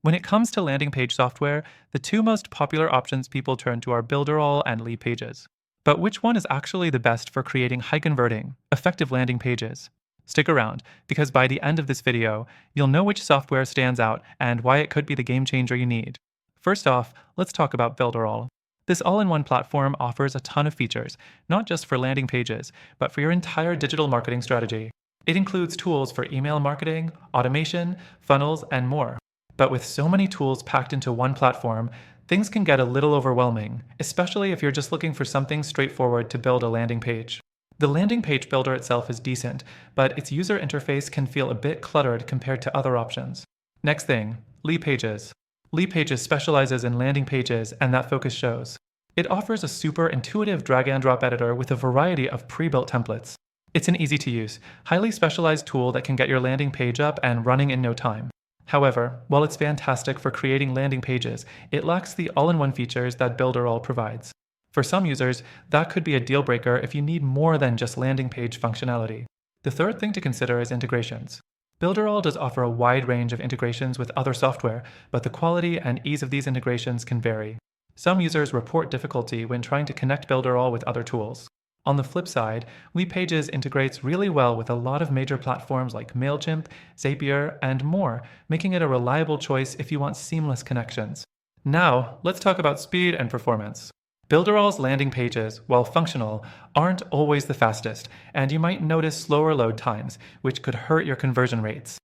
When it comes to landing page software, the two most popular options people turn to are Builderall and Leadpages. But which one is actually the best for creating high-converting, effective landing pages? Stick around, because by the end of this video, you'll know which software stands out and why it could be the game changer you need. First off, let's talk about Builderall. This all-in-one platform offers a ton of features, not just for landing pages, but for your entire digital marketing strategy. It includes tools for email marketing, automation, funnels, and more. But with so many tools packed into one platform, things can get a little overwhelming, especially if you're just looking for something straightforward to build a landing page. The landing page builder itself is decent, but its user interface can feel a bit cluttered compared to other options. Next thing, Leadpages. Leadpages specializes in landing pages, and that focus shows. It offers a super intuitive drag-and-drop editor with a variety of pre-built templates. It's an easy-to-use, highly specialized tool that can get your landing page up and running in no time. However, while it's fantastic for creating landing pages, it lacks the all-in-one features that Builderall provides. For some users, that could be a deal breaker if you need more than just landing page functionality. The third thing to consider is integrations. Builderall does offer a wide range of integrations with other software, but the quality and ease of these integrations can vary. Some users report difficulty when trying to connect Builderall with other tools. On the flip side, Leadpages integrates really well with a lot of major platforms like MailChimp, Zapier, and more, making it a reliable choice if you want seamless connections. Now, let's talk about speed and performance. Builderall's landing pages, while functional, aren't always the fastest, and you might notice slower load times, which could hurt your conversion rates.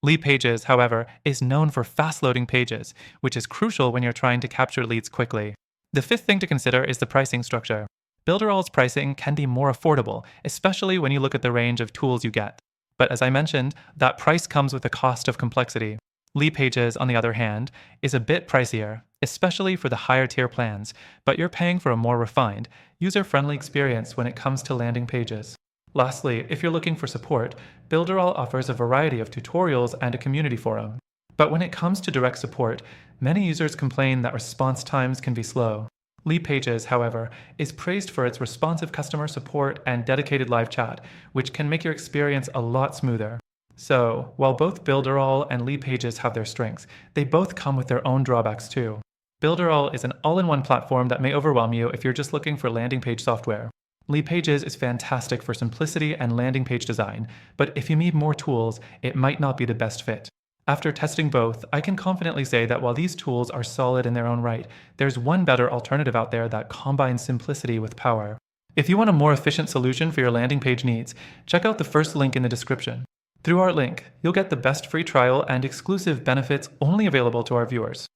Leadpages, however, is known for fast-loading pages, which is crucial when you're trying to capture leads quickly. The fifth thing to consider is the pricing structure. Builderall's pricing can be more affordable, especially when you look at the range of tools you get. But as I mentioned, that price comes with the cost of complexity. Leadpages, on the other hand, is a bit pricier, especially for the higher tier plans, but you're paying for a more refined, user-friendly experience when it comes to landing pages. Lastly, if you're looking for support, Builderall offers a variety of tutorials and a community forum. But when it comes to direct support, many users complain that response times can be slow. Leadpages, however, is praised for its responsive customer support and dedicated live chat, which can make your experience a lot smoother. So, while both Builderall and Leadpages have their strengths, they both come with their own drawbacks too. Builderall is an all-in-one platform that may overwhelm you if you're just looking for landing page software. Leadpages is fantastic for simplicity and landing page design, but if you need more tools, it might not be the best fit. After testing both, I can confidently say that while these tools are solid in their own right, there's one better alternative out there that combines simplicity with power. If you want a more efficient solution for your landing page needs, check out the first link in the description. Through our link, you'll get the best free trial and exclusive benefits only available to our viewers.